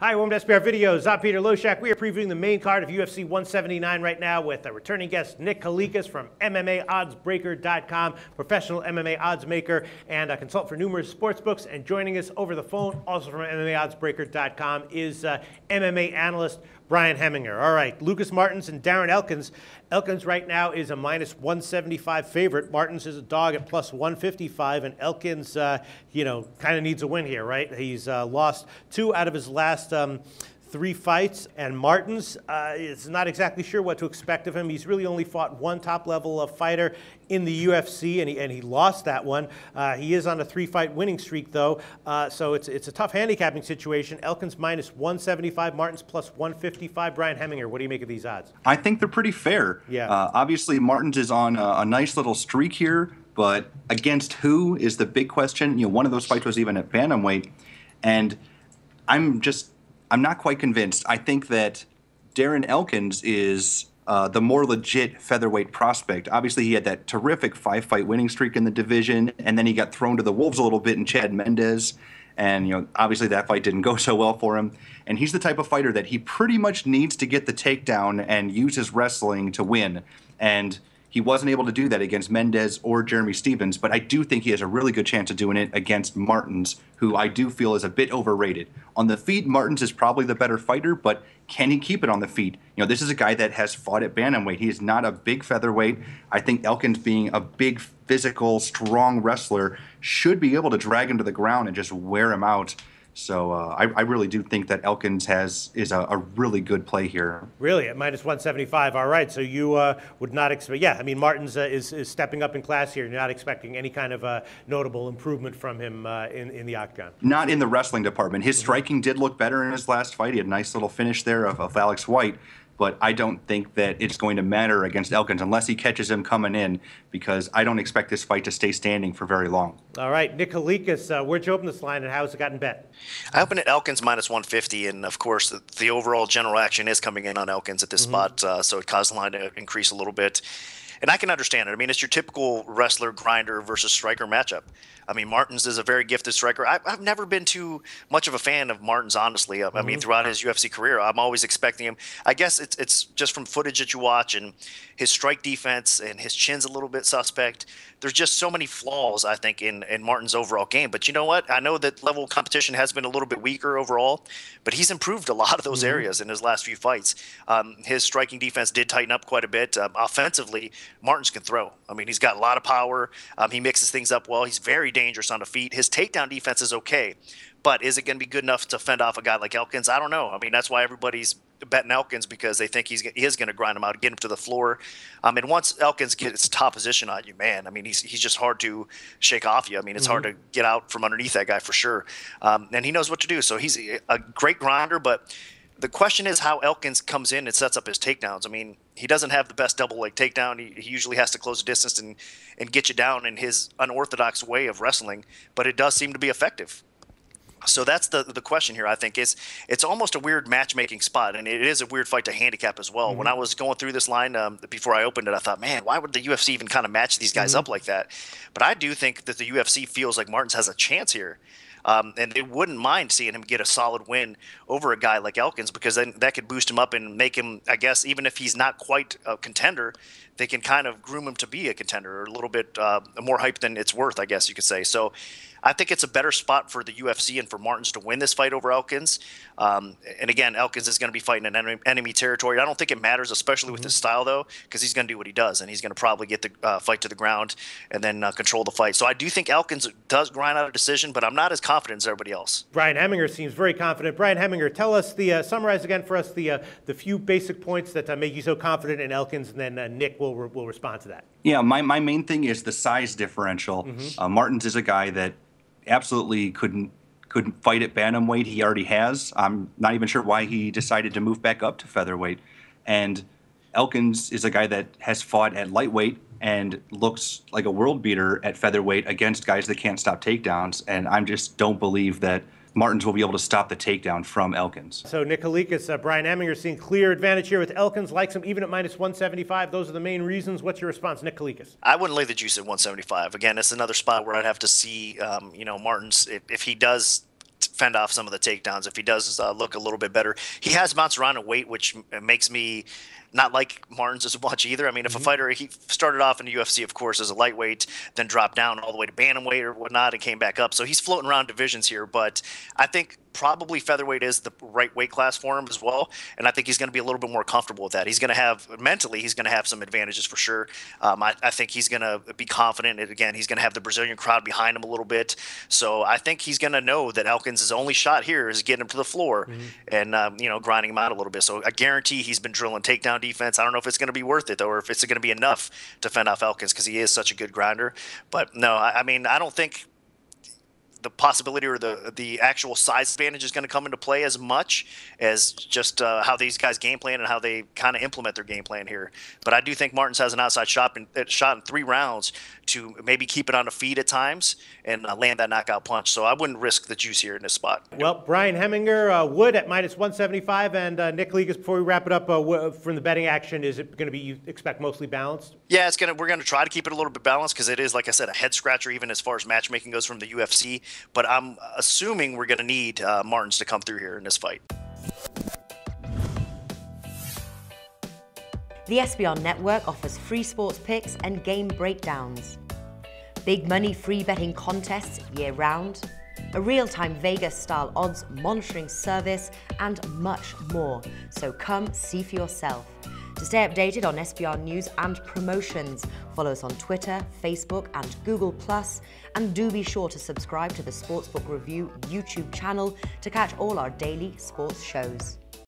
Hi, welcome to SBR Videos. I'm Peter Loshak. We are previewing the main card of UFC 179 right now with a returning guest, Nick Kalikas from MMAOddsBreaker.com, professional MMA odds maker and a consultant for numerous sports books. And joining us over the phone, also from MMAOddsBreaker.com, is MMA analyst Brian Heminger. All right, Lucas Martins and Darren Elkins. Elkins right now is a minus 175 favorite. Martins is a dog at plus 155, and Elkins, kind of needs a win here, right? He's lost 2 out of his last 3 fights, and Martins is not exactly sure what to expect of him. He's really only fought 1 top-level fighter in the UFC, and he lost that one. He is on a 3-fight winning streak, though, so it's a tough handicapping situation. Elkins minus 175, Martins plus 155. Brian Heminger, what do you make of these odds? I think they're pretty fair. Yeah. Obviously, Martins is on a nice little streak here, but against who is the big question. One of those fights was even at bantamweight, and I'm not quite convinced. I think that Darren Elkins is the more legit featherweight prospect. Obviously, he had that terrific 5-fight winning streak in the division, and then he got thrown to the wolves a little bit in Chad Mendes. And, obviously that fight didn't go so well for him. And he's the type of fighter that he pretty much needs to get the takedown and use his wrestling to win. And he wasn't able to do that against Mendes or Jeremy Stephens, but I do think he has a really good chance of doing it against Martins, who I do feel is a bit overrated. On the feet, Martins is probably the better fighter, but can he keep it on the feet? This is a guy that has fought at bantamweight. He is not a big featherweight. I think Elkins, being a big, physical, strong wrestler, should be able to drag him to the ground and just wear him out. So I really do think that Elkins is a really good play here. Really, at minus 175. All right, so you would not expect, Martins is stepping up in class here. You're not expecting any kind of notable improvement from him in the octagon. Not in the wrestling department. His striking did look better in his last fight. He had a nice little finish there of Alex White. But I don't think that it's going to matter against Elkins unless he catches him coming in, because I don't expect this fight to stay standing for very long. All right, Nick Kalikas, where'd you open this line and how has it gotten bet? I opened at Elkins minus 150, and of course the overall general action is coming in on Elkins at this spot, so it caused the line to increase a little bit. And I can understand it. I mean, it's your typical wrestler grinder versus striker matchup. I mean, Martins is a very gifted striker. I've never been too much of a fan of Martins, honestly. I mean, throughout his UFC career, I'm always expecting him. I guess it's just from footage that you watch and his strike defense, and his chin's a little bit suspect. There's just so many flaws, I think, in Martins' overall game. But you know what? I know that level of competition has been a little bit weaker overall, but he's improved a lot of those areas in his last few fights. His striking defense did tighten up quite a bit. Offensively, Martins can throw. I mean, he's got a lot of power. He mixes things up well. He's very dangerous on the feet. His takedown defense is okay, but is it going to be good enough to fend off a guy like Elkins? I don't know. I mean, that's why everybody's betting Elkins, because they think he is going to grind him out, get him to the floor. And once Elkins gets top position on you, man, I mean, he's just hard to shake off you. I mean, it's hard to get out from underneath that guy for sure. And he knows what to do. So he's a great grinder, but the question is how Elkins comes in and sets up his takedowns. I mean, he doesn't have the best double leg takedown. He usually has to close the distance and get you down in his unorthodox way of wrestling, but it does seem to be effective. So that's the question here, I think. It's almost a weird matchmaking spot, and it is a weird fight to handicap as well. When I was going through this line before I opened it, I thought, man, why would the UFC even kind of match these guys up like that? But I do think that the UFC feels like Martins has a chance here. And they wouldn't mind seeing him get a solid win over a guy like Elkins, because then that could boost him up and make him, I guess, even if he's not quite a contender, they can kind of groom him to be a contender, or a little bit more hype than it's worth, I guess you could say. So I think it's a better spot for the UFC and for Martins to win this fight over Elkins. And again, Elkins is going to be fighting in enemy territory. I don't think it matters, especially with his style, though, because he's going to do what he does, and he's going to probably get the fight to the ground and then control the fight. So I do think Elkins does grind out a decision, but I'm not as confident as everybody else. Brian Heminger seems very confident. Brian Heminger, tell us summarize again for us the few basic points that make you so confident in Elkins, and then Nick will respond to that. Yeah, my main thing is the size differential. Martins is a guy that absolutely couldn't fight at bantamweight. He already has. I'm not even sure why he decided to move back up to featherweight. And Elkins is a guy that has fought at lightweight and looks like a world beater at featherweight against guys that can't stop takedowns. And I just don't believe that Martins will be able to stop the takedown from Elkins. So Nick Kalikas, Brian Heminger seeing clear advantage here with Elkins, likes him even at minus 175. Those are the main reasons. What's your response, Nick Kalikas? I wouldn't lay the juice at 175. Again, it's another spot where I'd have to see, Martins, if he does fend off some of the takedowns, if he does look a little bit better. He has bounced around in weight, which makes me not like Martins as much either. I mean, if a fighter, he started off in the UFC, of course, as a lightweight, then dropped down all the way to bantamweight or whatnot and came back up. So he's floating around divisions here, but I think probably featherweight is the right weight class for him as well. And I think he's going to be a little bit more comfortable with that. He's going to have, mentally, he's going to have some advantages for sure. I think he's going to be confident. And again, he's going to have the Brazilian crowd behind him a little bit. So I think he's going to know that Elkins' only shot here is getting him to the floor and, grinding him out a little bit. So I guarantee he's been drilling takedown defense. I don't know if it's going to be worth it, though, or if it's going to be enough to fend off Elkins because he is such a good grinder. But no, I mean, I don't think the possibility or the actual size advantage is going to come into play as much as just how these guys game plan and how they kind of implement their game plan here. But I do think Martins has an outside shot in 3 rounds to maybe keep it on the feet at times and land that knockout punch. So I wouldn't risk the juice here in this spot. Well, Brian Heminger, Wood at -175, and Nick Kalikas, before we wrap it up, from the betting action, is it going to be, you expect, mostly balanced? Yeah, we're going to try to keep it a little bit balanced because it is, like I said, a head scratcher even as far as matchmaking goes from the UFC. But I'm assuming we're going to need Martins to come through here in this fight. The SBR Network offers free sports picks and game breakdowns, big money free betting contests year-round, a real-time Vegas-style odds monitoring service, and much more. So come see for yourself. To stay updated on SBR news and promotions, follow us on Twitter, Facebook, and Google+, and do be sure to subscribe to the Sportsbook Review YouTube channel to catch all our daily sports shows.